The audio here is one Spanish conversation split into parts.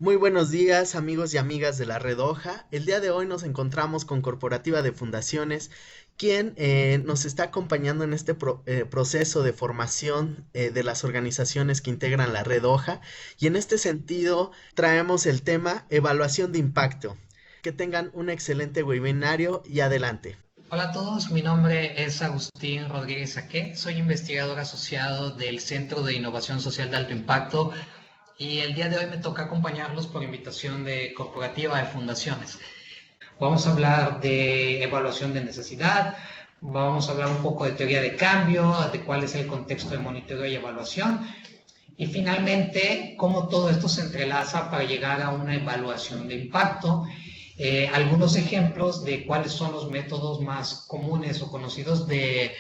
Muy buenos días amigos y amigas de la Red Hoja. El día de hoy nos encontramos con Corporativa de Fundaciones, quien nos está acompañando en este proceso de formación de las organizaciones que integran la Red Hoja. Y en este sentido traemos el tema evaluación de impacto. Que tengan un excelente webinario y adelante. Hola a todos, mi nombre es Agustín Rodríguez Saqué, soy investigador asociado del Centro de Innovación Social de Alto Impacto y el día de hoy me toca acompañarlos por invitación de Corporativa de Fundaciones. Vamos a hablar de evaluación de necesidad, vamos a hablar un poco de teoría de cambio, de cuál es el contexto de monitoreo y evaluación y finalmente cómo todo esto se entrelaza para llegar a una evaluación de impacto. Algunos ejemplos de cuáles son los métodos más comunes o conocidos de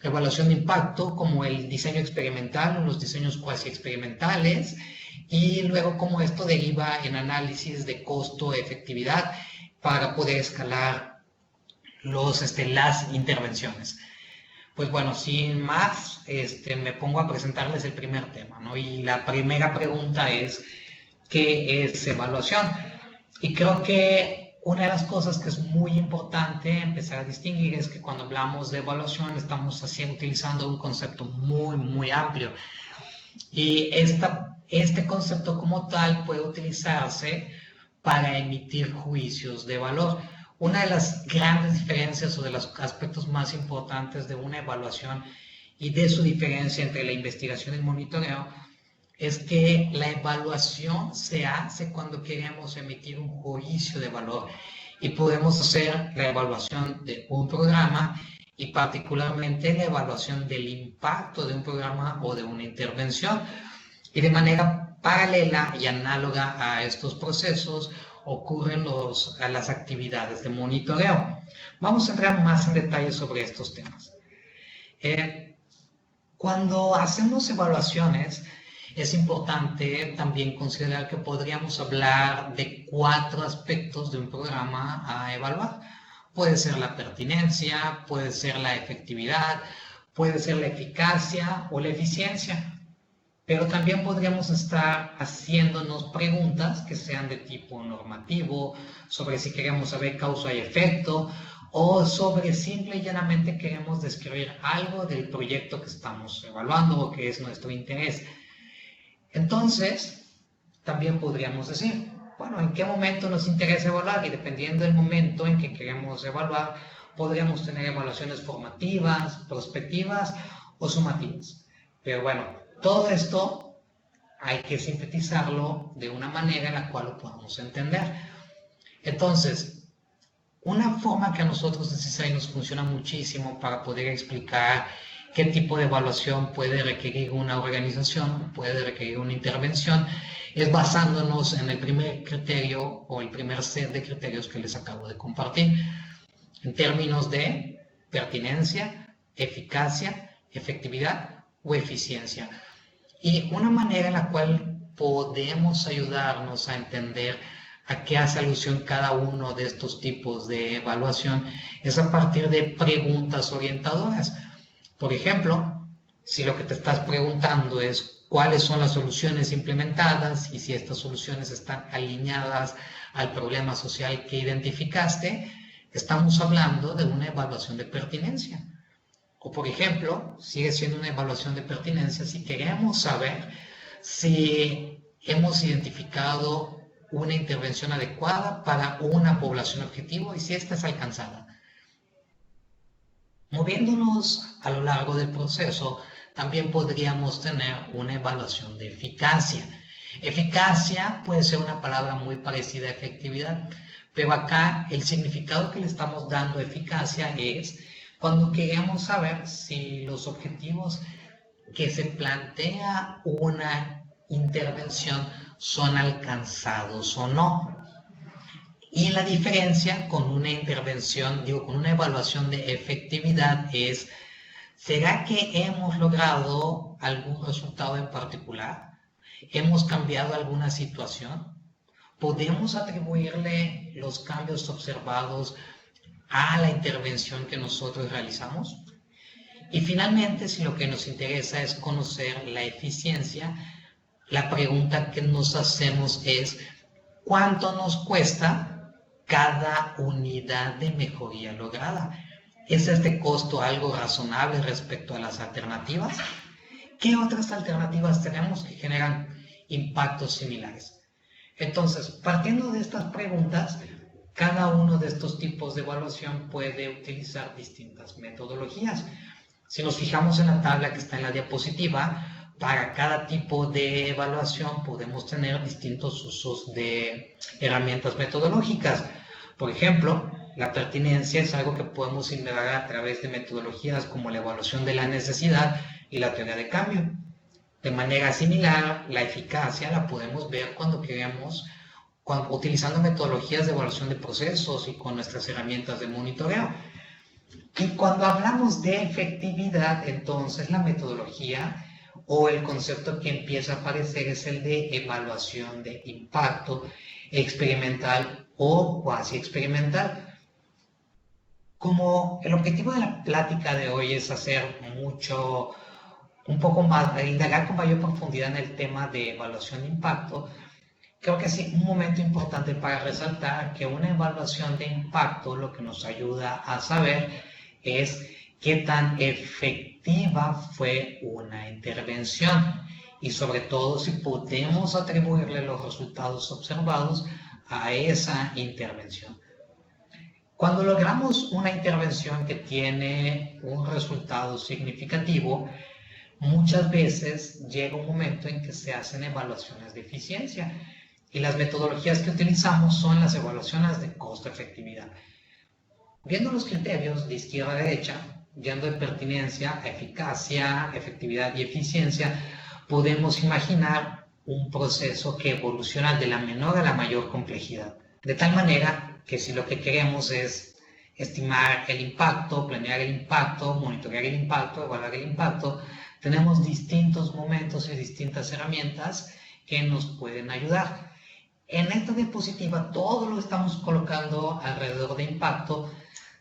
evaluación de impacto, como el diseño experimental o los diseños cuasi experimentales, y luego cómo esto deriva en análisis de costo-efectividad para poder escalar las intervenciones. Pues bueno, sin más, me pongo a presentarles el primer tema, ¿no? Y la primera pregunta es, ¿qué es evaluación? Y creo que una de las cosas que es muy importante empezar a distinguir es que cuando hablamos de evaluación estamos utilizando un concepto muy amplio. Y este concepto como tal puede utilizarse para emitir juicios de valor. Una de las grandes diferencias o de los aspectos más importantes de una evaluación y de su diferencia entre la investigación y el monitoreo es que la evaluación se hace cuando queremos emitir un juicio de valor y podemos hacer la evaluación de un programa y particularmente la evaluación del impacto de un programa o de una intervención. Y de manera paralela y análoga a estos procesos ocurren las actividades de monitoreo. Vamos a entrar más en detalle sobre estos temas. Cuando hacemos evaluaciones, es importante también considerar que podríamos hablar de 4 aspectos de un programa a evaluar. Puede ser la pertinencia, puede ser la efectividad, puede ser la eficacia o la eficiencia. Pero también podríamos estar haciéndonos preguntas que sean de tipo normativo, sobre si queremos saber causa y efecto, o sobre simple y llanamente queremos describir algo del proyecto que estamos evaluando o que es nuestro interés. Entonces, también podríamos decir, bueno, ¿en qué momento nos interesa evaluar? Y dependiendo del momento en que queremos evaluar, podríamos tener evaluaciones formativas, prospectivas o sumativas. Pero bueno, todo esto hay que sintetizarlo de una manera en la cual lo podamos entender. Entonces, una forma que a nosotros en CISAI nos funciona muchísimo para poder explicar qué tipo de evaluación puede requerir una organización, puede requerir una intervención, es basándonos en el primer criterio o el primer set de criterios que les acabo de compartir, en términos de pertinencia, eficacia, efectividad o eficiencia. Y una manera en la cual podemos ayudarnos a entender a qué hace alusión cada uno de estos tipos de evaluación es a partir de preguntas orientadoras. Por ejemplo, si lo que te estás preguntando es cuáles son las soluciones implementadas y si estas soluciones están alineadas al problema social que identificaste, estamos hablando de una evaluación de pertinencia. O por ejemplo, sigue siendo una evaluación de pertinencia si queremos saber si hemos identificado una intervención adecuada para una población objetivo y si ésta es alcanzada. Moviéndonos a lo largo del proceso, también podríamos tener una evaluación de eficacia. Eficacia puede ser una palabra muy parecida a efectividad, pero acá el significado que le estamos dando a eficacia es cuando queremos saber si los objetivos que se plantea una intervención son alcanzados o no. Y la diferencia con una intervención, con una evaluación de efectividad es, ¿será que hemos logrado algún resultado en particular? ¿Hemos cambiado alguna situación? ¿Podemos atribuirle los cambios observados a la intervención que nosotros realizamos? Y finalmente, si lo que nos interesa es conocer la eficiencia, la pregunta que nos hacemos es: ¿cuánto nos cuesta cada unidad de mejoría lograda? ¿Es este costo algo razonable respecto a las alternativas? ¿Qué otras alternativas tenemos que generan impactos similares? Entonces, partiendo de estas preguntas, cada uno de estos tipos de evaluación puede utilizar distintas metodologías. Si nos fijamos en la tabla que está en la diapositiva, para cada tipo de evaluación podemos tener distintos usos de herramientas metodológicas. Por ejemplo, la pertinencia es algo que podemos indagar a través de metodologías como la evaluación de la necesidad y la teoría de cambio. De manera similar, la eficacia la podemos ver cuando utilizando metodologías de evaluación de procesos y con nuestras herramientas de monitoreo. Y cuando hablamos de efectividad, entonces la metodología o el concepto que empieza a aparecer es el de evaluación de impacto experimental o cuasi experimental. Como el objetivo de la plática de hoy es hacer un poco más, indagar con mayor profundidad en el tema de evaluación de impacto, creo que es un momento importante para resaltar que una evaluación de impacto lo que nos ayuda a saber es qué tan efectiva fue una intervención y sobre todo si podemos atribuirle los resultados observados a esa intervención. Cuando logramos una intervención que tiene un resultado significativo, muchas veces llega un momento en que se hacen evaluaciones de eficiencia y las metodologías que utilizamos son las evaluaciones de costo-efectividad. Viendo los criterios de izquierda a derecha, yendo de pertinencia a eficacia, efectividad y eficiencia, podemos imaginar un proceso que evoluciona de la menor a la mayor complejidad. De tal manera que si lo que queremos es estimar el impacto, planear el impacto, monitorear el impacto, evaluar el impacto, tenemos distintos momentos y distintas herramientas que nos pueden ayudar. En esta diapositiva todo lo estamos colocando alrededor de impacto,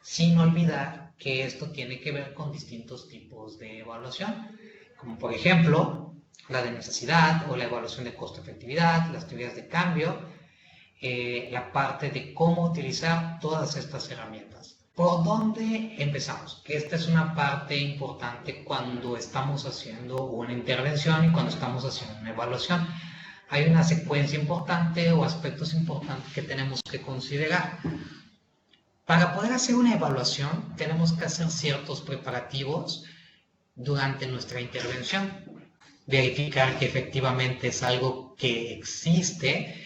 sin olvidar que esto tiene que ver con distintos tipos de evaluación, como por ejemplo la de necesidad o la evaluación de costo-efectividad, las teorías de cambio, la parte de cómo utilizar todas estas herramientas. ¿Por dónde empezamos? Que esta es una parte importante cuando estamos haciendo una intervención y cuando estamos haciendo una evaluación. Hay una secuencia importante o aspectos importantes que tenemos que considerar. Para poder hacer una evaluación, tenemos que hacer ciertos preparativos durante nuestra intervención. Verificar que efectivamente es algo que existe.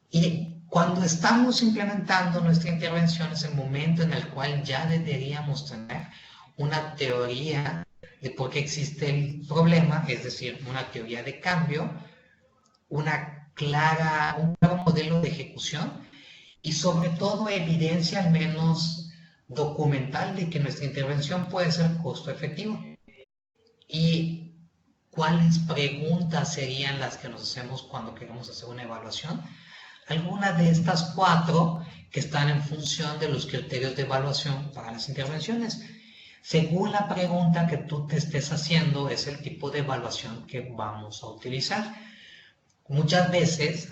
Y cuando estamos implementando nuestra intervención es el momento en el cual ya deberíamos tener una teoría de por qué existe el problema, es decir, una teoría de cambio, un claro modelo de ejecución y sobre todo evidencia al menos documental de que nuestra intervención puede ser costo efectivo. ¿Y cuáles preguntas serían las que nos hacemos cuando queremos hacer una evaluación? Algunas de estas 4 que están en función de los criterios de evaluación para las intervenciones. Según la pregunta que tú te estés haciendo, es el tipo de evaluación que vamos a utilizar. Muchas veces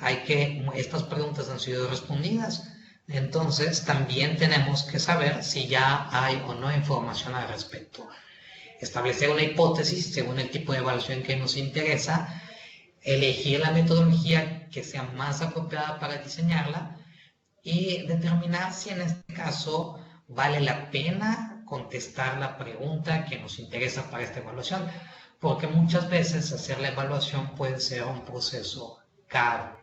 estas preguntas han sido respondidas, entonces también tenemos que saber si ya hay o no información al respecto. Establecer una hipótesis según el tipo de evaluación que nos interesa, elegir la metodología que sea más apropiada para diseñarla y determinar si en este caso vale la pena contestar la pregunta que nos interesa para esta evaluación, porque muchas veces hacer la evaluación puede ser un proceso caro.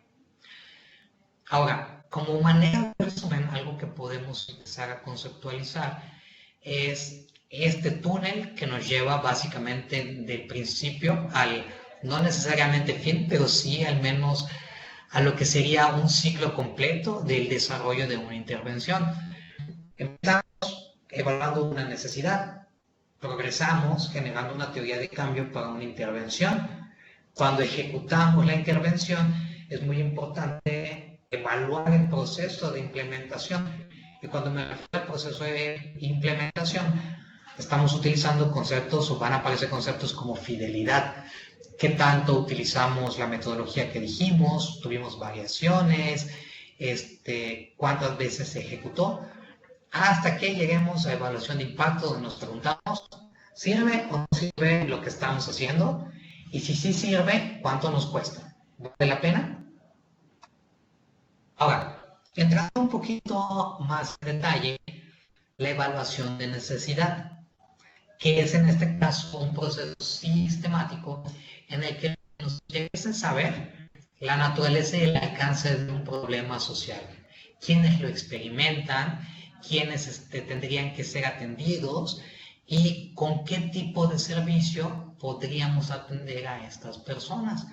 Ahora, como manera de resumen, algo que podemos empezar a conceptualizar es este túnel que nos lleva básicamente del principio al, no necesariamente fin, pero sí al menos a lo que sería un ciclo completo del desarrollo de una intervención. Empezamos evaluando una necesidad, progresamos generando una teoría de cambio para una intervención. Cuando ejecutamos la intervención es muy importante evaluar el proceso de implementación. Y cuando me refiero al proceso de implementación, estamos utilizando conceptos o van a aparecer conceptos como fidelidad. qué tanto utilizamos la metodología que dijimos, tuvimos variaciones, cuántas veces se ejecutó, hasta que lleguemos a evaluación de impacto, donde nos preguntamos, ¿sirve o no sirve lo que estamos haciendo? Y si sí sirve, ¿cuánto nos cuesta? ¿Vale la pena? Ahora, entrando un poquito más en detalle, la evaluación de necesidad, que es en este caso un proceso sistemático en el que nos interesa saber la naturaleza y el alcance de un problema social, quiénes lo experimentan, quiénes tendrían que ser atendidos y con qué tipo de servicio podríamos atender a estas personas.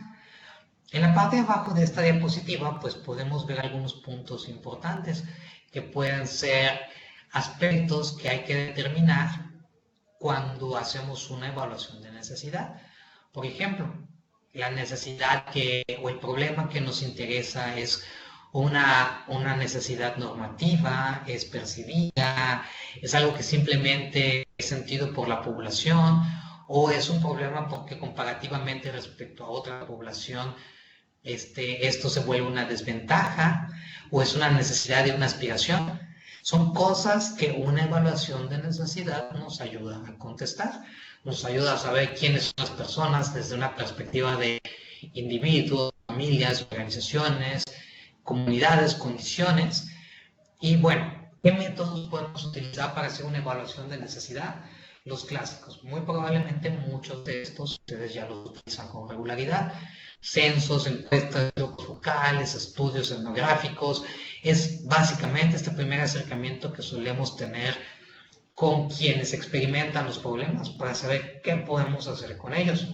En la parte de abajo de esta diapositiva, pues podemos ver algunos puntos importantes que pueden ser aspectos que hay que determinar cuando hacemos una evaluación de necesidad. Por ejemplo, la necesidad o el problema que nos interesa es una necesidad normativa, es percibida, es algo que simplemente es sentido por la población, o es un problema porque comparativamente respecto a otra población esto se vuelve una desventaja, o es una necesidad de una aspiración. Son cosas que una evaluación de necesidad nos ayuda a contestar, nos ayuda a saber quiénes son las personas desde una perspectiva de individuos, familias, organizaciones, comunidades, condiciones. Y bueno, ¿qué métodos podemos utilizar para hacer una evaluación de necesidad? Los clásicos. Muy probablemente muchos de estos ustedes ya los utilizan con regularidad. Censos, encuestas locales, estudios etnográficos. Es básicamente este primer acercamiento que solemos tener con quienes experimentan los problemas para saber qué podemos hacer con ellos.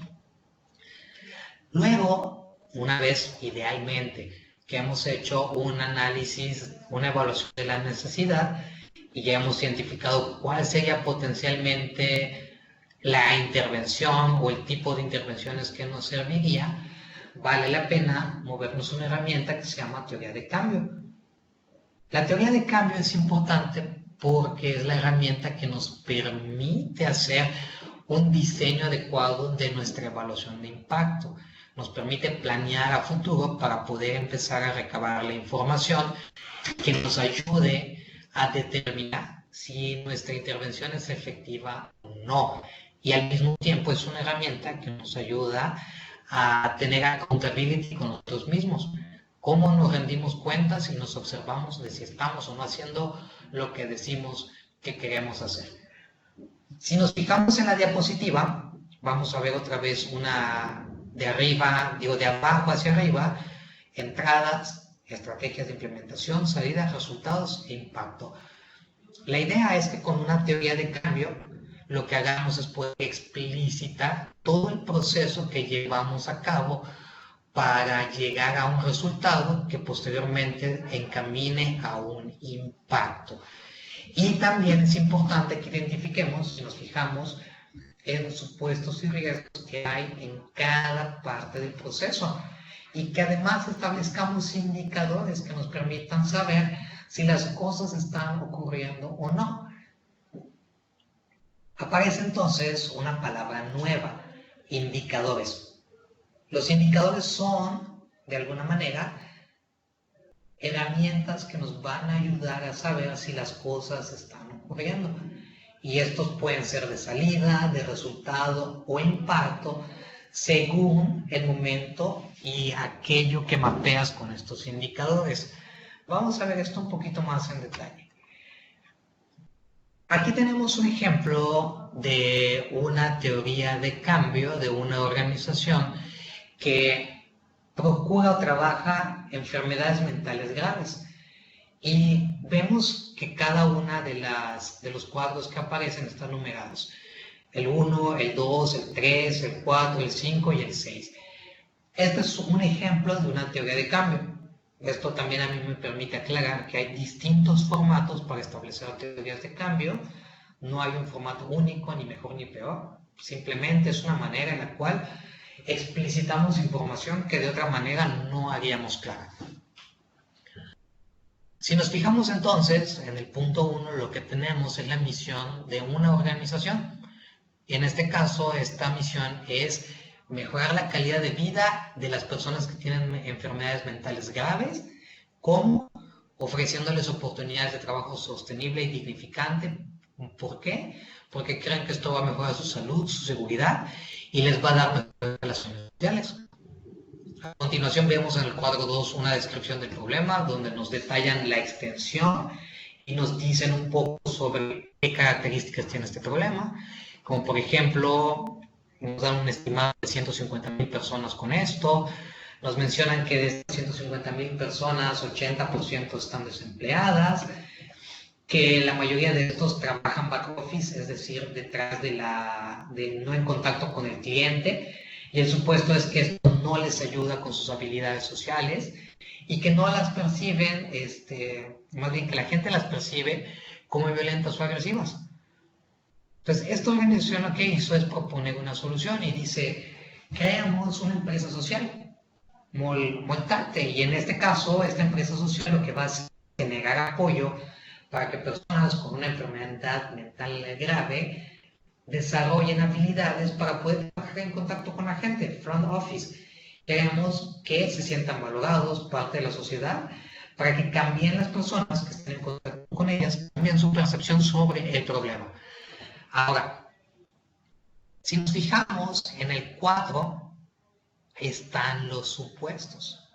Luego, una vez idealmente que hemos hecho un análisis, una evaluación de la necesidad y ya hemos identificado cuál sería potencialmente la intervención o el tipo de intervenciones que nos serviría, vale la pena movernos una herramienta que se llama teoría de cambio. La teoría de cambio es importante porque es la herramienta que nos permite hacer un diseño adecuado de nuestra evaluación de impacto. Nos permite planear a futuro para poder empezar a recabar la información que nos ayude a determinar si nuestra intervención es efectiva o no. Y al mismo tiempo es una herramienta que nos ayuda a tener accountability con nosotros mismos. Cómo nos rendimos cuenta si nos observamos de si estamos o no haciendo lo que decimos que queremos hacer. Si nos fijamos en la diapositiva, vamos a ver otra vez una de abajo hacia arriba, entradas, estrategias de implementación, salidas, resultados e impacto. La idea es que con una teoría de cambio, lo que hagamos es poder explicitar todo el proceso que llevamos a cabo para llegar a un resultado que posteriormente encamine a un impacto. Y también es importante que identifiquemos, si nos fijamos, en los supuestos y riesgos que hay en cada parte del proceso y que además establezcamos indicadores que nos permitan saber si las cosas están ocurriendo o no. Aparece entonces una palabra nueva, indicadores. Los indicadores son, de alguna manera, herramientas que nos van a ayudar a saber si las cosas están ocurriendo. Y estos pueden ser de salida, de resultado o impacto, según el momento y aquello que mapeas con estos indicadores. Vamos a ver esto un poquito más en detalle. Aquí tenemos un ejemplo de una teoría de cambio de una organización que procura o trabaja enfermedades mentales graves. Y vemos que cada una de los cuadros que aparecen están numerados. El 1, el 2, el 3, el 4, el 5 y el 6. Este es un ejemplo de una teoría de cambio. Esto también a mí me permite aclarar que hay distintos formatos para establecer teorías de cambio. No hay un formato único, ni mejor ni peor. Simplemente es una manera en la cual explicitamos información que de otra manera no haríamos clara. Si nos fijamos entonces en el punto 1, lo que tenemos es la misión de una organización. En este caso, esta misión es mejorar la calidad de vida de las personas que tienen enfermedades mentales graves, como ofreciéndoles oportunidades de trabajo sostenible y dignificante. ¿Por qué? Porque creen que esto va a mejorar su salud, su seguridad y les va a dar mejores relaciones sociales. A continuación vemos en el cuadro 2 una descripción del problema donde nos detallan la extensión y nos dicen un poco sobre qué características tiene este problema, como por ejemplo nos dan un estimado de 150,000 personas con esto. Nos mencionan que de estas 150,000 personas, 80% están desempleadas, que la mayoría de estos trabajan back office, es decir, detrás de no en contacto con el cliente, y el supuesto es que esto no les ayuda con sus habilidades sociales y que no las perciben, más bien que la gente las percibe como violentas o agresivas. Entonces, esta organización lo que hizo es proponer una solución y dice, creamos una empresa social, Moltate, y en este caso, esta empresa social lo que va a hacer es generar apoyo para que personas con una enfermedad mental grave desarrollen habilidades para poder trabajar en contacto con la gente, front office. Queremos que se sientan valorados, parte de la sociedad, para que cambien las personas que estén en contacto con ellas, cambien su percepción sobre el problema. Ahora, si nos fijamos en el cuadro, están los supuestos.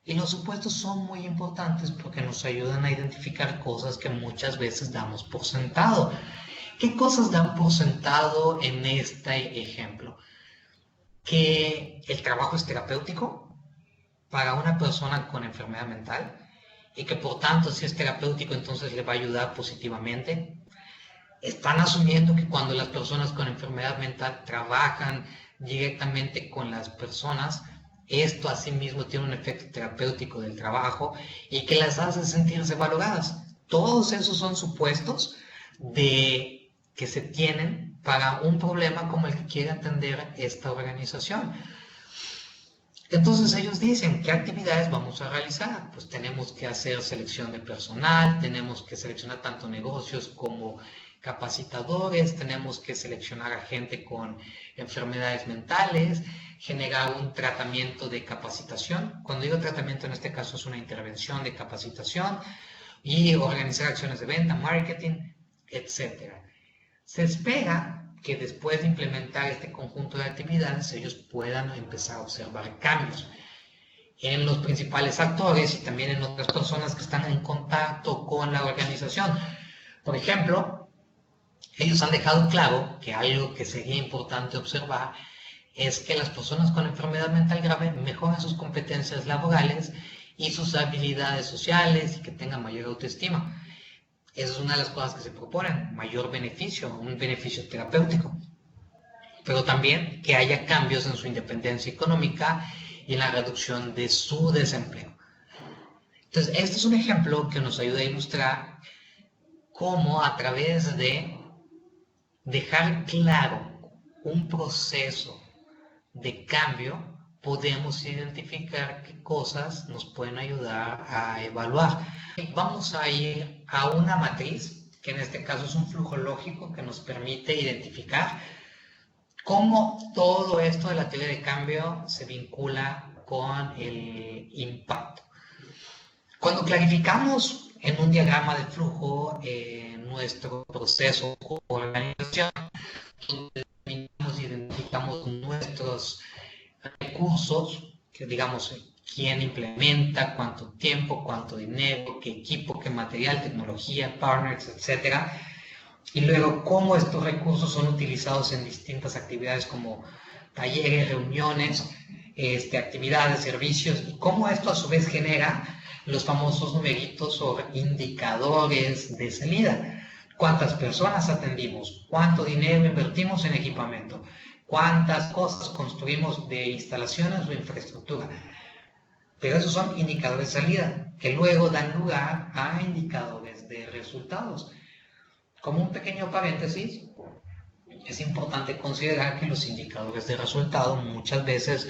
Y los supuestos son muy importantes porque nos ayudan a identificar cosas que muchas veces damos por sentado. ¿Qué cosas dan por sentado en este ejemplo? Que el trabajo es terapéutico para una persona con enfermedad mental y que por tanto si es terapéutico entonces le va a ayudar positivamente. Están asumiendo que cuando las personas con enfermedad mental trabajan directamente con las personas, esto asimismo tiene un efecto terapéutico del trabajo y que las hace sentirse valoradas. Todos esos son supuestos que se tienen para un problema como el que quiere atender esta organización. Entonces ellos dicen, ¿qué actividades vamos a realizar? Pues tenemos que hacer selección de personal, tenemos que seleccionar tanto negocios como capacitadores, tenemos que seleccionar a gente con enfermedades mentales, generar un tratamiento de capacitación. Cuando digo tratamiento en este caso es una intervención de capacitación y organizar acciones de venta, marketing, etc. Se espera que después de implementar este conjunto de actividades ellos puedan empezar a observar cambios en los principales actores y también en otras personas que están en contacto con la organización. Por ejemplo, ellos han dejado claro que algo que sería importante observar es que las personas con enfermedad mental grave mejoran sus competencias laborales y sus habilidades sociales y que tengan mayor autoestima. Esa es una de las cosas que se proponen, mayor beneficio, un beneficio terapéutico. Pero también que haya cambios en su independencia económica y en la reducción de su desempleo. Entonces, este es un ejemplo que nos ayuda a ilustrar cómo a través de dejar claro un proceso de cambio podemos identificar qué cosas nos pueden ayudar a evaluar. Vamos a ir a una matriz, que en este caso es un flujo lógico que nos permite identificar cómo todo esto de la teoría de cambio se vincula con el impacto. Cuando clarificamos en un diagrama de flujo nuestro proceso o organización, donde identificamos nuestros recursos, que digamos quién implementa, cuánto tiempo, cuánto dinero, qué equipo, qué material, tecnología, partners, etcétera, y luego cómo estos recursos son utilizados en distintas actividades como talleres, reuniones, actividades, servicios, y cómo esto a su vez genera los famosos numeritos o indicadores de salida. ¿Cuántas personas atendimos? ¿Cuánto dinero invertimos en equipamiento? ¿Cuántas cosas construimos de instalaciones o infraestructura? Pero esos son indicadores de salida, que luego dan lugar a indicadores de resultados. Como un pequeño paréntesis, es importante considerar que los indicadores de resultado muchas veces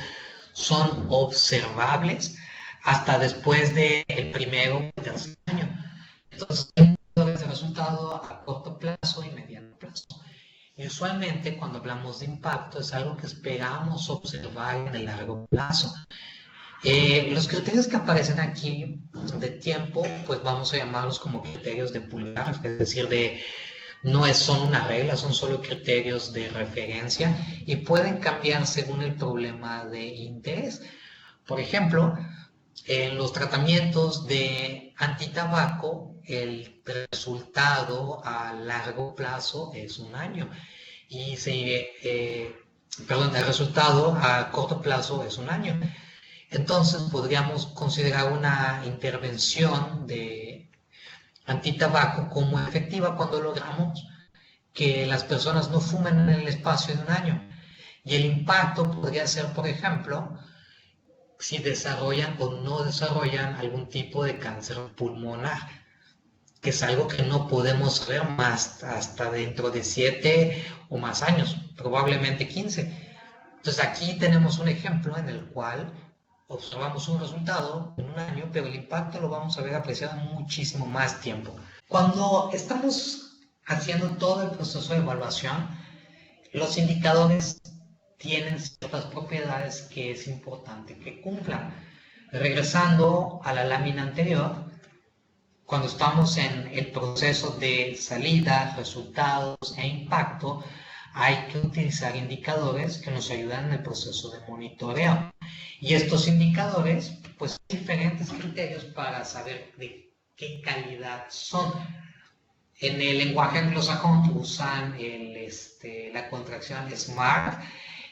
son observables hasta después del primero o tercer año. Entonces, indicadores de resultado a corto plazo y mediano plazo. Y usualmente cuando hablamos de impacto es algo que esperamos observar en el largo plazo. Los criterios que aparecen aquí de tiempo, pues vamos a llamarlos como criterios de pulgar, es decir, son una regla, son solo criterios de referencia y pueden cambiar según el problema de interés. Por ejemplo, en los tratamientos de antitabaco, el resultado a largo plazo es un año y el resultado a corto plazo es un año. Entonces podríamos considerar una intervención de antitabaco como efectiva cuando logramos que las personas no fumen en el espacio de un año. Y el impacto podría ser, por ejemplo, si desarrollan o no desarrollan algún tipo de cáncer pulmonar, que es algo que no podemos ver más hasta dentro de 7 o más años, probablemente 15. Entonces aquí tenemos un ejemplo en el cual observamos un resultado en un año, pero el impacto lo vamos a ver apreciado en muchísimo más tiempo. Cuando estamos haciendo todo el proceso de evaluación, los indicadores tienen ciertas propiedades que es importante que cumplan. Regresando a la lámina anterior, cuando estamos en el proceso de salida, resultados e impacto, hay que utilizar indicadores que nos ayudan en el proceso de monitoreo. Y estos indicadores, pues, hay diferentes criterios para saber de qué calidad son. En el lenguaje anglosajón usan la contracción SMART,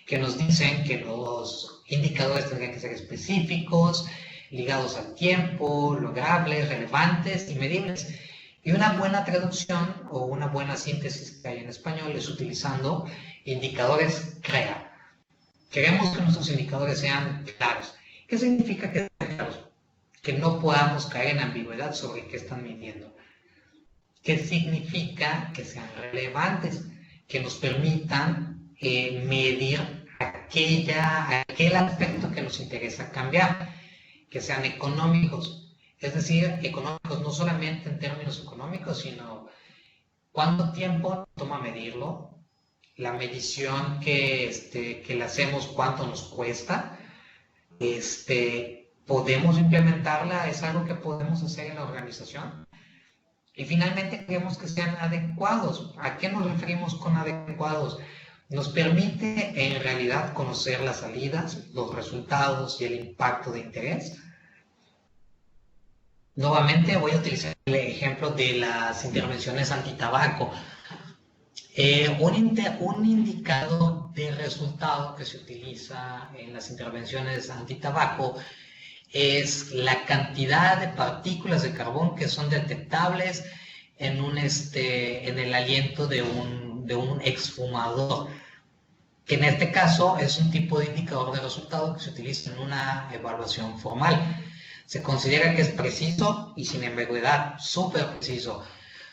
que nos dicen que los indicadores tendrían que ser específicos, ligados al tiempo, logrables, relevantes y medibles. Y una buena traducción o una buena síntesis que hay en español es utilizando indicadores CREA. Queremos que nuestros indicadores sean claros. ¿Qué significa que sean claros? Que no podamos caer en ambigüedad sobre qué están midiendo. ¿Qué significa? Que sean relevantes, que nos permitan medir aquel aspecto que nos interesa cambiar, que sean económicos. Es decir, económicos no solamente en términos económicos, sino cuánto tiempo toma medirlo, la medición que le hacemos, cuánto nos cuesta, podemos implementarla, es algo que podemos hacer en la organización. Y finalmente queremos que sean adecuados. ¿A qué nos referimos con adecuados? Nos permite en realidad conocer las salidas, los resultados y el impacto de interés. Nuevamente voy a utilizar el ejemplo de las intervenciones antitabaco. Un indicador de resultado que se utiliza en las intervenciones antitabaco es la cantidad de partículas de carbón que son detectables en el aliento de un exfumador, que en este caso es un tipo de indicador de resultado que se utiliza en una evaluación formal. Se considera que es preciso y sin ambigüedad, súper preciso,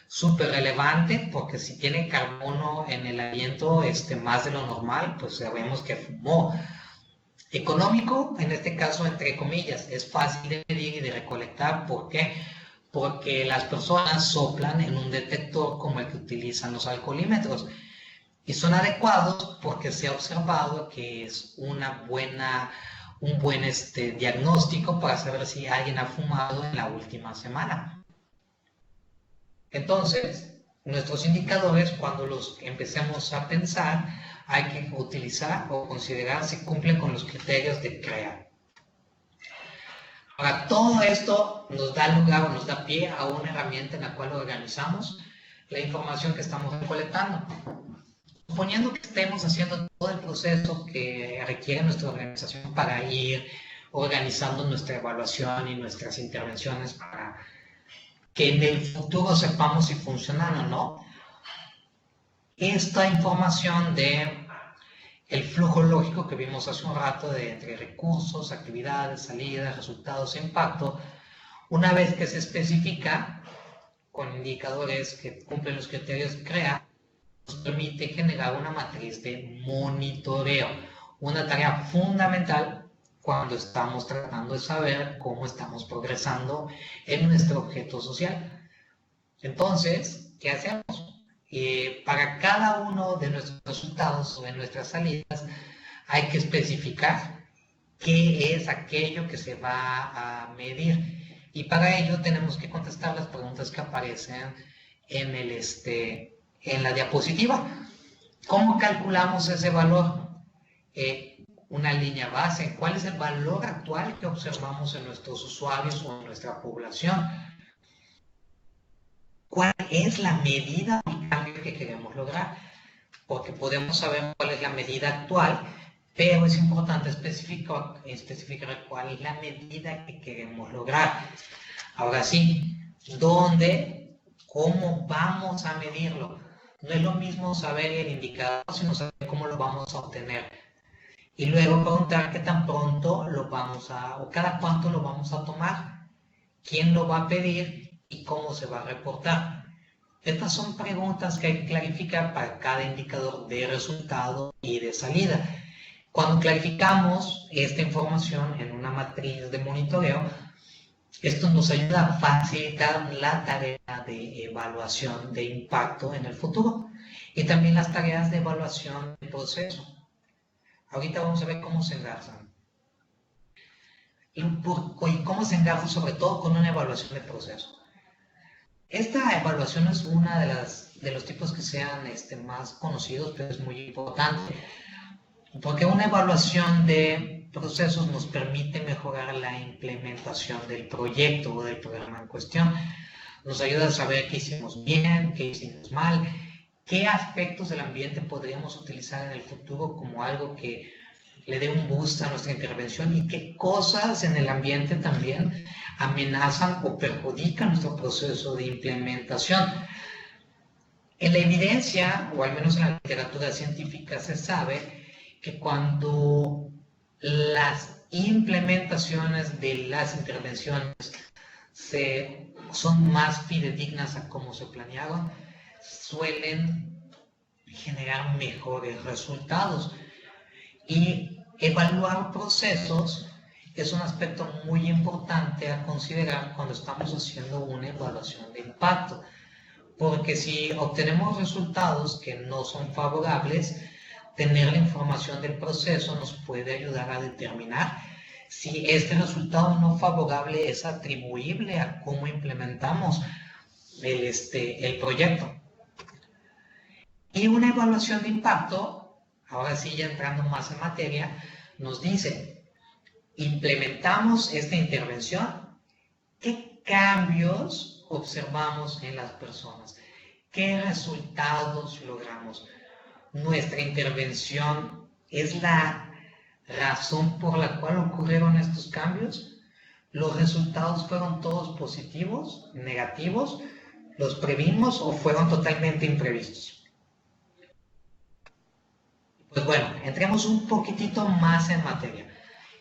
súper relevante, porque si tiene carbono en el aliento más de lo normal, pues sabemos que fumó. Económico, en este caso, entre comillas, es fácil de medir y de recolectar. ¿Por qué? Porque las personas soplan en un detector como el que utilizan los alcoholímetros y son adecuados porque se ha observado que es un buen diagnóstico para saber si alguien ha fumado en la última semana. Entonces, nuestros indicadores, cuando los empecemos a pensar, hay que utilizar o considerar si cumplen con los criterios de CREA. Ahora, todo esto nos da lugar o nos da pie a una herramienta en la cual organizamos la información que estamos recolectando. Suponiendo que estemos haciendo todo el proceso que requiere nuestra organización para ir organizando nuestra evaluación y nuestras intervenciones para que en el futuro sepamos si funcionan o no, esta información de el flujo lógico que vimos hace un rato de entre recursos, actividades, salidas, resultados e impacto, una vez que se especifica con indicadores que cumplen los criterios de CREA, nos permite generar una matriz de monitoreo, una tarea fundamental cuando estamos tratando de saber cómo estamos progresando en nuestro objeto social. Entonces, ¿qué hacemos? para cada uno de nuestros resultados o de nuestras salidas hay que especificar qué es aquello que se va a medir. Y para ello tenemos que contestar las preguntas que aparecen en la diapositiva. ¿Cómo calculamos ese valor? Una línea base. ¿Cuál es el valor actual que observamos en nuestros usuarios o en nuestra población? ¿Cuál es la medida del cambio que queremos lograr? Porque podemos saber cuál es la medida actual, pero es importante especificar cuál es la medida que queremos lograr. Ahora sí, ¿dónde? ¿Cómo vamos a medirlo? No es lo mismo saber el indicador, sino saber cómo lo vamos a obtener. Y luego preguntar qué tan pronto lo vamos a, o cada cuánto lo vamos a tomar, quién lo va a pedir y cómo se va a reportar. Estas son preguntas que hay que clarificar para cada indicador de resultado y de salida. Cuando clarificamos esta información en una matriz de monitoreo, esto nos ayuda a facilitar la tarea de evaluación de impacto en el futuro y también las tareas de evaluación de proceso. Ahorita vamos a ver cómo se engarzan. Y cómo se engarzan sobre todo con una evaluación de proceso. Esta evaluación es una de los tipos que sean más conocidos, pero es muy importante. Porque una evaluación de procesos nos permite mejorar la implementación del proyecto o del programa en cuestión. Nos ayuda a saber qué hicimos bien, qué hicimos mal, qué aspectos del ambiente podríamos utilizar en el futuro como algo que le dé un boost a nuestra intervención y qué cosas en el ambiente también amenazan o perjudican nuestro proceso de implementación. En la evidencia, o al menos en la literatura científica, se sabe que cuando las implementaciones de las intervenciones son más fidedignas a cómo se planearon, suelen generar mejores resultados. Y evaluar procesos es un aspecto muy importante a considerar cuando estamos haciendo una evaluación de impacto, porque si obtenemos resultados que no son favorables, tener la información del proceso nos puede ayudar a determinar si este resultado no favorable es atribuible a cómo implementamos el proyecto. Y una evaluación de impacto, ahora sí ya entrando más en materia, nos dice, implementamos esta intervención, ¿qué cambios observamos en las personas? ¿Qué resultados logramos? Nuestra intervención es la razón por la cual ocurrieron estos cambios. ¿Los resultados fueron todos positivos, negativos? ¿Los previmos o fueron totalmente imprevistos? Pues bueno, entremos un poquitito más en materia,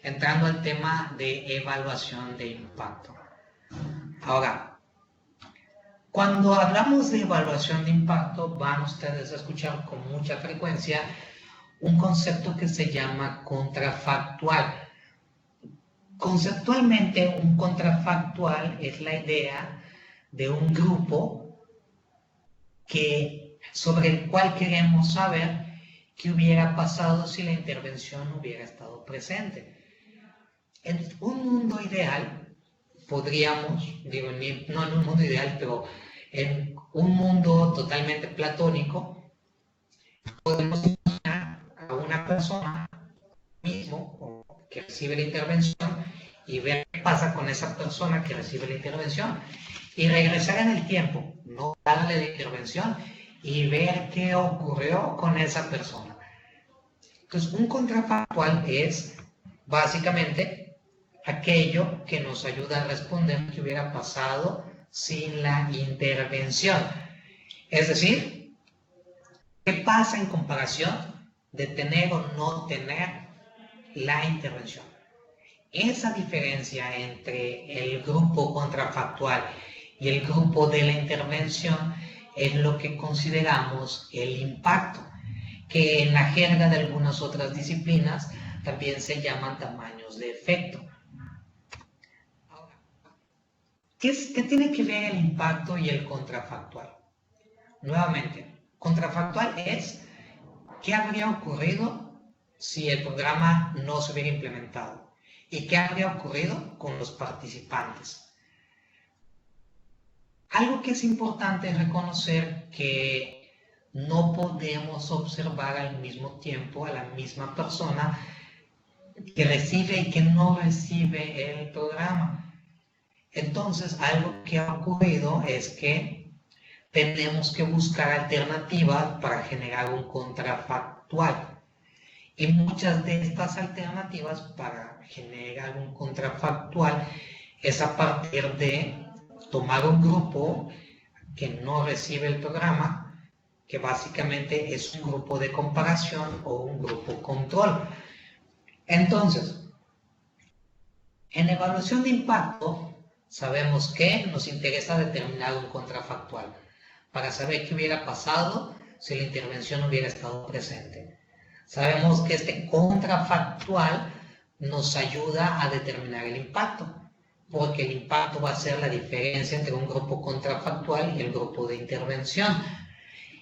entrando al tema de evaluación de impacto. Ahora, cuando hablamos de evaluación de impacto, van ustedes a escuchar con mucha frecuencia un concepto que se llama contrafactual. Conceptualmente, un contrafactual es la idea de un grupo sobre el cual queremos saber qué hubiera pasado si la intervención hubiera estado presente. En un mundo ideal, podríamos, no en un mundo ideal, pero en un mundo totalmente platónico, podemos imaginar a una persona mismo que recibe la intervención y ver qué pasa con esa persona que recibe la intervención y regresar en el tiempo, no darle la intervención y ver qué ocurrió con esa persona. Entonces, un contrafactual es básicamente aquello que nos ayuda a responder qué hubiera pasado sin la intervención. Es decir, ¿qué pasa en comparación de tener o no tener la intervención? Esa diferencia entre el grupo contrafactual y el grupo de la intervención es lo que consideramos el impacto, que en la jerga de algunas otras disciplinas también se llaman tamaños de efecto. Ahora, ¿qué tiene que ver el impacto y el contrafactual? Nuevamente, Contrafactual es qué habría ocurrido si el programa no se hubiera implementado y qué habría ocurrido con los participantes. Algo que es importante es reconocer que no podemos observar al mismo tiempo a la misma persona que recibe y que no recibe el programa. Entonces, algo que ha ocurrido es que tenemos que buscar alternativas para generar un contrafactual. Y muchas de estas alternativas para generar un contrafactual es a partir de tomar un grupo que no recibe el programa, que básicamente es un grupo de comparación o un grupo control. Entonces, en evaluación de impacto, sabemos que nos interesa determinar un contrafactual para saber qué hubiera pasado si la intervención hubiera estado presente. Sabemos que este contrafactual nos ayuda a determinar el impacto, porque el impacto va a ser la diferencia entre un grupo contrafactual y el grupo de intervención.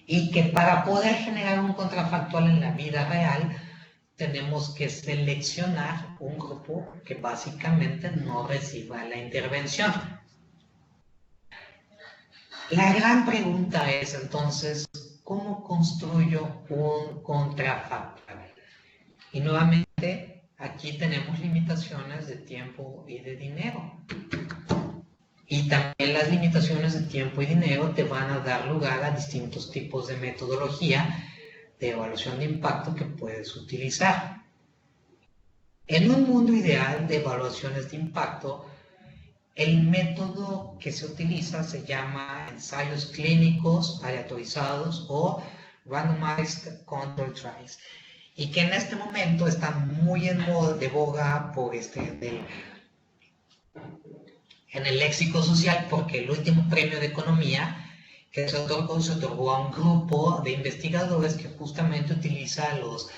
Y que para poder generar un contrafactual en la vida real, tenemos que seleccionar un grupo que básicamente no reciba la intervención. La gran pregunta es entonces, ¿cómo construyo un contrafactual? Y nuevamente, aquí tenemos limitaciones de tiempo y de dinero. Y también las limitaciones de tiempo y dinero te van a dar lugar a distintos tipos de metodología de evaluación de impacto que puedes utilizar. En un mundo ideal de evaluaciones de impacto, el método que se utiliza se llama ensayos clínicos aleatorizados o randomized control trials, y que en este momento están muy en moda, de boga en el léxico social, porque el último premio de economía que se otorgó a un grupo de investigadores que justamente utiliza los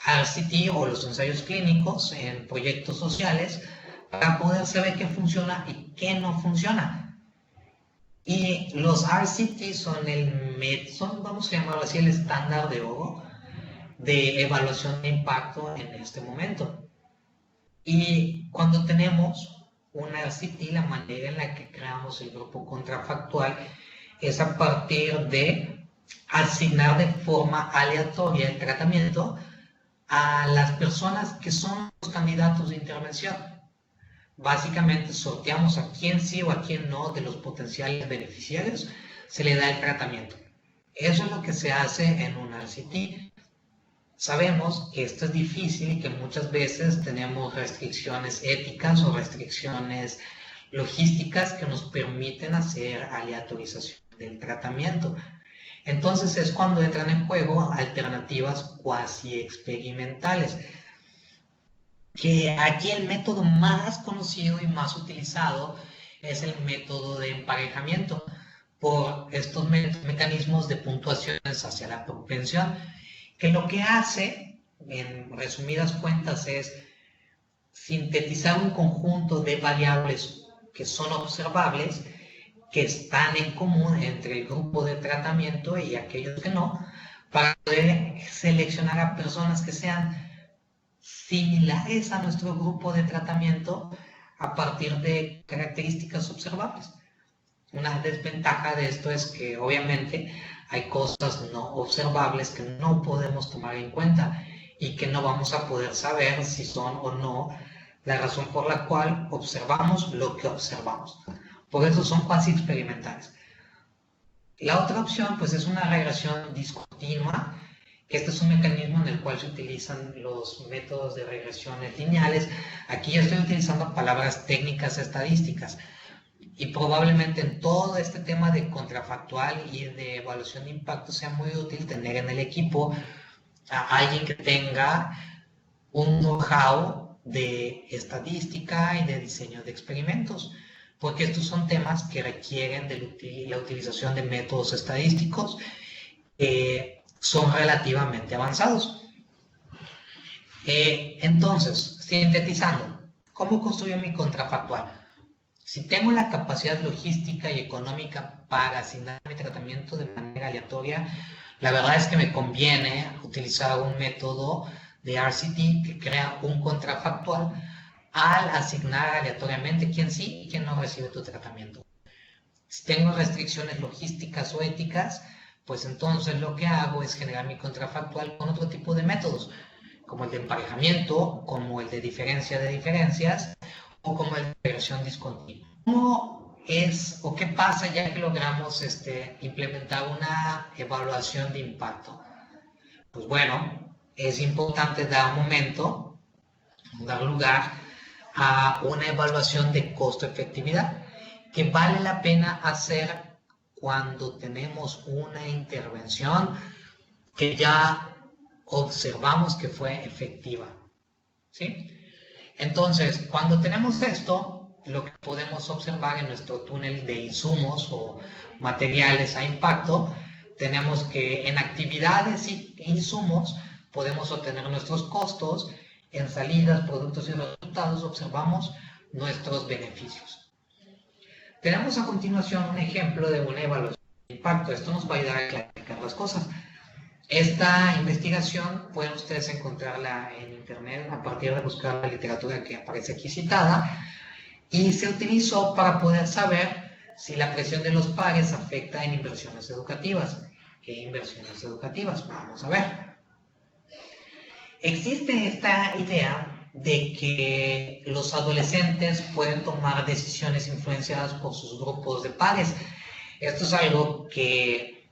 RCT o los ensayos clínicos en proyectos sociales para poder saber qué funciona y qué no funciona. Y los RCT son vamos a llamarlo así, el estándar de oro de evaluación de impacto en este momento. Y cuando tenemos un RCT, la manera en la que creamos el grupo contrafactual es a partir de asignar de forma aleatoria el tratamiento a las personas que son los candidatos de intervención. Básicamente sorteamos a quién sí o a quién no de los potenciales beneficiarios, se le da el tratamiento. Eso es lo que se hace en un RCT. Sabemos que esto es difícil y que muchas veces tenemos restricciones éticas o restricciones logísticas que nos permiten hacer aleatorización del tratamiento. Entonces es cuando entran en juego alternativas cuasi experimentales, que aquí el método más conocido y más utilizado es el método de emparejamiento por estos mecanismos de puntuaciones hacia la propensión, que lo que hace, en resumidas cuentas, es sintetizar un conjunto de variables que son observables, que están en común entre el grupo de tratamiento y aquellos que no, para poder seleccionar a personas que sean similares a nuestro grupo de tratamiento a partir de características observables. Una desventaja de esto es que obviamente hay cosas no observables que no podemos tomar en cuenta y que no vamos a poder saber si son o no la razón por la cual observamos lo que observamos. Por eso son cuasi experimentales. La otra opción pues es una regresión discontinua, que este es un mecanismo en el cual se utilizan los métodos de regresiones lineales. Aquí yo estoy utilizando palabras técnicas estadísticas, y probablemente en todo este tema de contrafactual y de evaluación de impacto sea muy útil tener en el equipo a alguien que tenga un know-how de estadística y de diseño de experimentos, porque estos son temas que requieren de la utilización de métodos estadísticos que son relativamente avanzados. Entonces, sintetizando, ¿cómo construyo mi contrafactual? Si tengo la capacidad logística y económica para asignar mi tratamiento de manera aleatoria, La verdad es que me conviene utilizar un método de RCT que crea un contrafactual al asignar aleatoriamente quién sí y quién no recibe tu tratamiento. Si tengo restricciones logísticas o éticas, pues entonces lo que hago es generar mi contrafactual con otro tipo de métodos, como el de emparejamiento, como el de diferencia de diferencias o como el de regresión discontinua. ¿Cómo es o qué pasa ya que logramos implementar una evaluación de impacto? Pues bueno, es importante dar lugar a una evaluación de costo-efectividad que vale la pena hacer cuando tenemos una intervención que ya observamos que fue efectiva, ¿sí? Entonces, cuando tenemos esto, lo que podemos observar en nuestro túnel de insumos o materiales a impacto, tenemos que en actividades e insumos podemos obtener nuestros costos, en salidas, productos y resultados observamos nuestros beneficios. Tenemos a continuación un ejemplo de una evaluación de impacto. Esto nos va a ayudar a clarificar las cosas. Esta investigación pueden ustedes encontrarla en internet a partir de buscar la literatura que aparece aquí citada, y se utilizó para poder saber si la presión de los pares afecta en inversiones educativas. ¿Qué inversiones educativas? Vamos a ver. Existe esta idea de que los adolescentes pueden tomar decisiones influenciadas por sus grupos de pares. Esto es algo que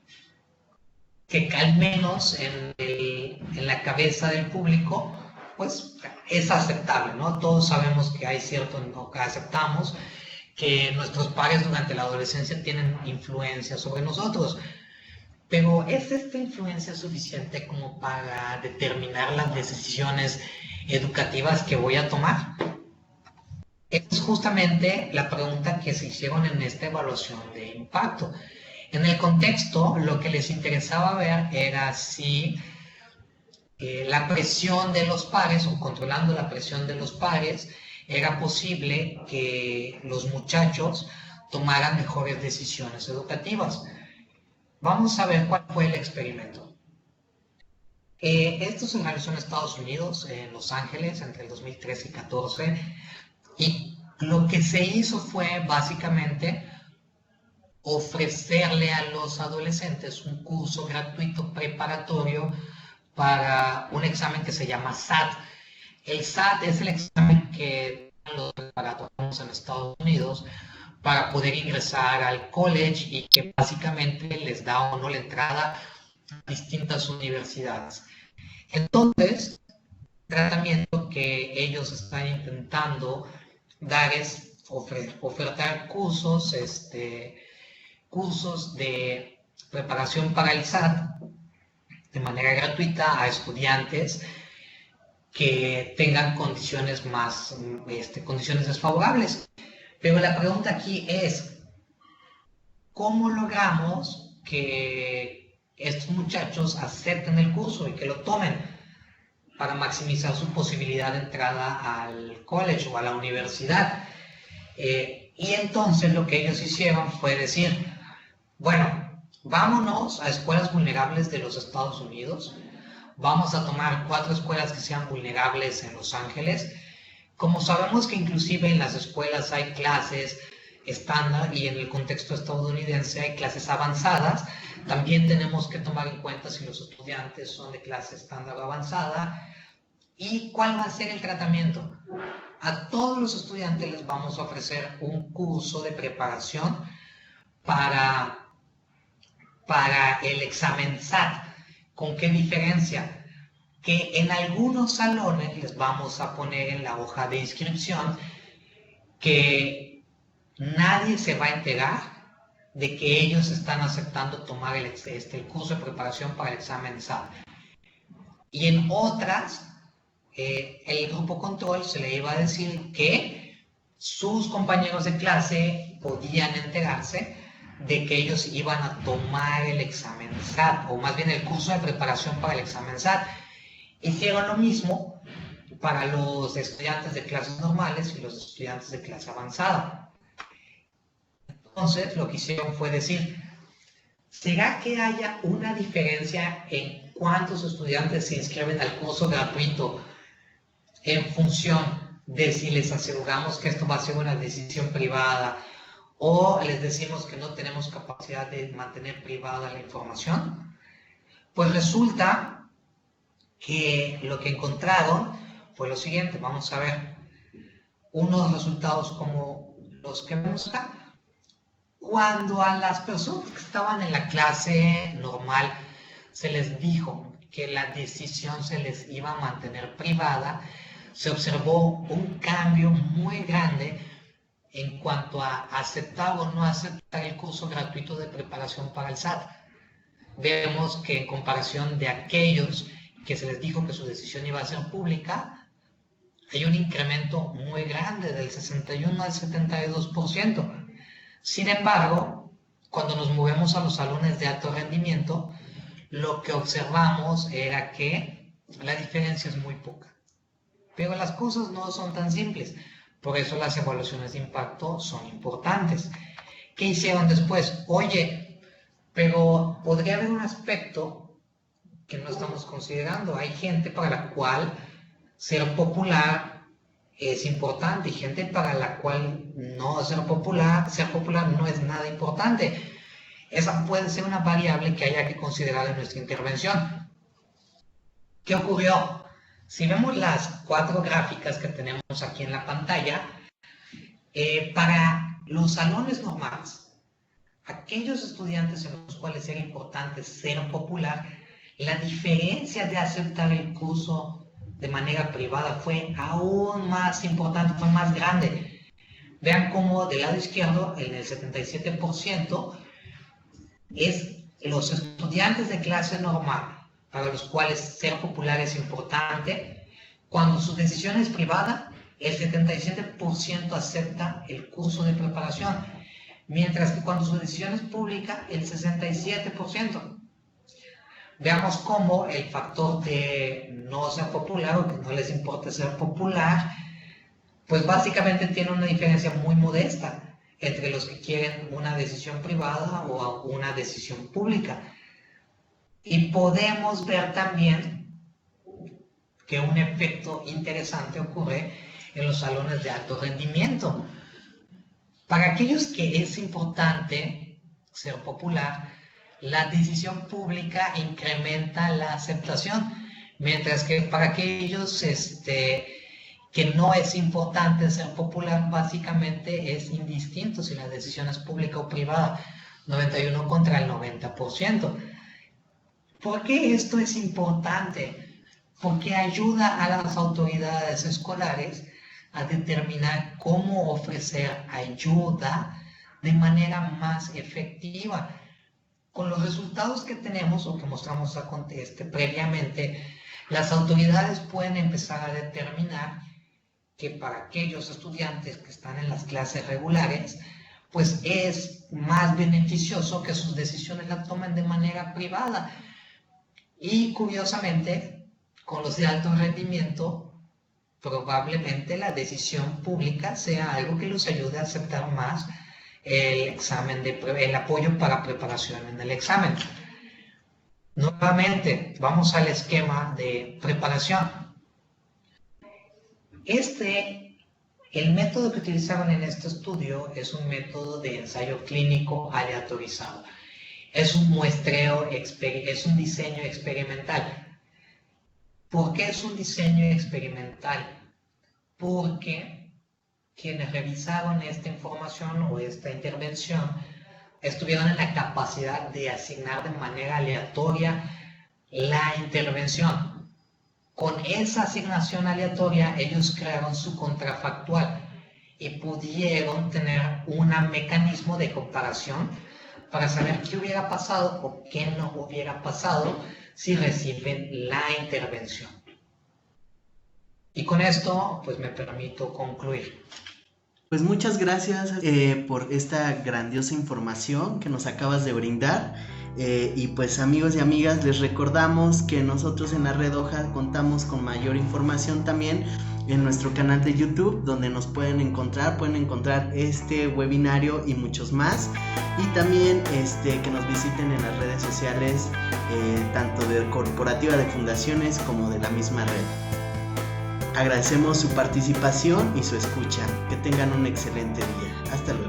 al menos en la cabeza del público, pues es aceptable, ¿no? Todos sabemos que hay cierto, no, que aceptamos que nuestros pares durante la adolescencia tienen influencia sobre nosotros. Pero ¿es esta influencia suficiente como para determinar las decisiones educativas que voy a tomar? Es justamente la pregunta que se hicieron en esta evaluación de impacto. En el contexto, lo que les interesaba ver era si la presión de los pares, o controlando la presión de los pares, era posible que los muchachos tomaran mejores decisiones educativas. Vamos a ver cuál fue el experimento. Esto se realizó en Estados Unidos, en Los Ángeles, entre el 2013 y 2014, y lo que se hizo fue básicamente ofrecerle a los adolescentes un curso gratuito preparatorio para un examen que se llama SAT. El SAT es el examen que los preparatorios en Estados Unidos para poder ingresar al college y que básicamente les da o no la entrada a distintas universidades. Entonces, el tratamiento que ellos están intentando dar es ofertar cursos, cursos de preparación para el SAT de manera gratuita a estudiantes que tengan condiciones condiciones desfavorables. Pero la pregunta aquí es, ¿cómo logramos que estos muchachos acepten el curso y que lo tomen para maximizar su posibilidad de entrada al college o a la universidad? Y entonces lo que ellos hicieron fue decir, bueno, vámonos a escuelas vulnerables de los Estados Unidos, vamos a tomar 4 escuelas que sean vulnerables en Los Ángeles. Como sabemos que inclusive en las escuelas hay clases estándar y en el contexto estadounidense hay clases avanzadas, también tenemos que tomar en cuenta si los estudiantes son de clase estándar o avanzada. ¿Y cuál va a ser el tratamiento? A todos los estudiantes les vamos a ofrecer un curso de preparación para el examen SAT. ¿Con qué diferencia? Que en algunos salones les vamos a poner en la hoja de inscripción que nadie se va a enterar de que ellos están aceptando tomar el curso de preparación para el examen SAT. Y en otras, el grupo control se le iba a decir que sus compañeros de clase podían enterarse de que ellos iban a tomar el examen SAT, o más bien el curso de preparación para el examen SAT. Hicieron lo mismo para los estudiantes de clases normales y los estudiantes de clase avanzada. Entonces, lo que hicieron fue decir, ¿Será que haya una diferencia en cuántos estudiantes se inscriben al curso gratuito en función de si les aseguramos que esto va a ser una decisión privada o les decimos que no tenemos capacidad de mantener privada la información? Pues resulta que lo que encontraron fue lo siguiente. Vamos a ver unos resultados como los que vemos acá. Cuando a las personas que estaban en la clase normal se les dijo que la decisión se les iba a mantener privada, se observó un cambio muy grande en cuanto a aceptar o no aceptar el curso gratuito de preparación para el SAT. Vemos que en comparación de aquellos que se les dijo que su decisión iba a ser pública, hay un incremento muy grande del 61 al 72%. Sin embargo, cuando nos movemos a los salones de alto rendimiento, lo que observamos era que la diferencia es muy poca. Pero las cosas no son tan simples, por eso las evaluaciones de impacto son importantes. ¿Qué hicieron después? Oye, pero podría haber un aspecto que no estamos considerando. Hay gente para la cual ser popular es importante y gente para la cual no ser popular no es nada importante. Esa puede ser una variable que haya que considerar en nuestra intervención. ¿Qué ocurrió? Si vemos las 4 gráficas que tenemos aquí en la pantalla, para los salones normales, aquellos estudiantes en los cuales era importante ser popular, la diferencia de aceptar el curso de manera privada fue aún más importante, fue más grande. Vean cómo del lado izquierdo, en el 77%, es los estudiantes de clase normal, para los cuales ser popular es importante. Cuando su decisión es privada, el 77% acepta el curso de preparación, mientras que cuando su decisión es pública, el 67%. Veamos cómo el factor de no ser popular o que no les importa ser popular, pues básicamente tiene una diferencia muy modesta entre los que quieren una decisión privada o una decisión pública. Y podemos ver también que un efecto interesante ocurre en los salones de alto rendimiento. Para aquellos que es importante ser popular, la decisión pública incrementa la aceptación, mientras que para aquellos que no es importante ser popular, básicamente es indistinto si la decisión es pública o privada, 91 contra el 90%. ¿Por qué esto es importante? Porque ayuda a las autoridades escolares a determinar cómo ofrecer ayuda de manera más efectiva. Con los resultados que tenemos o que mostramos previamente, las autoridades pueden empezar a determinar que para aquellos estudiantes que están en las clases regulares, pues es más beneficioso que sus decisiones las tomen de manera privada. Y curiosamente, con los de alto rendimiento, probablemente la decisión pública sea algo que los ayude a aceptar más el apoyo para preparación en el examen. Nuevamente, vamos al esquema de preparación. El método que utilizaron en este estudio es un método de ensayo clínico aleatorizado. Es un muestreo, es un diseño experimental. ¿Por qué es un diseño experimental? Porque quienes revisaron esta información o esta intervención estuvieron en la capacidad de asignar de manera aleatoria la intervención. Con esa asignación aleatoria, ellos crearon su contrafactual y pudieron tener un mecanismo de comparación para saber qué hubiera pasado o qué no hubiera pasado si reciben la intervención. Y con esto, pues me permito concluir. Pues muchas gracias por esta grandiosa información que nos acabas de brindar. Y pues amigos y amigas, les recordamos que nosotros en la Red Hoja contamos con mayor información también en nuestro canal de YouTube, donde nos pueden encontrar este webinario y muchos más, y también que nos visiten en las redes sociales, tanto de Corporativa de Fundaciones como de la misma red. Agradecemos su participación y su escucha. Que tengan un excelente día. Hasta luego.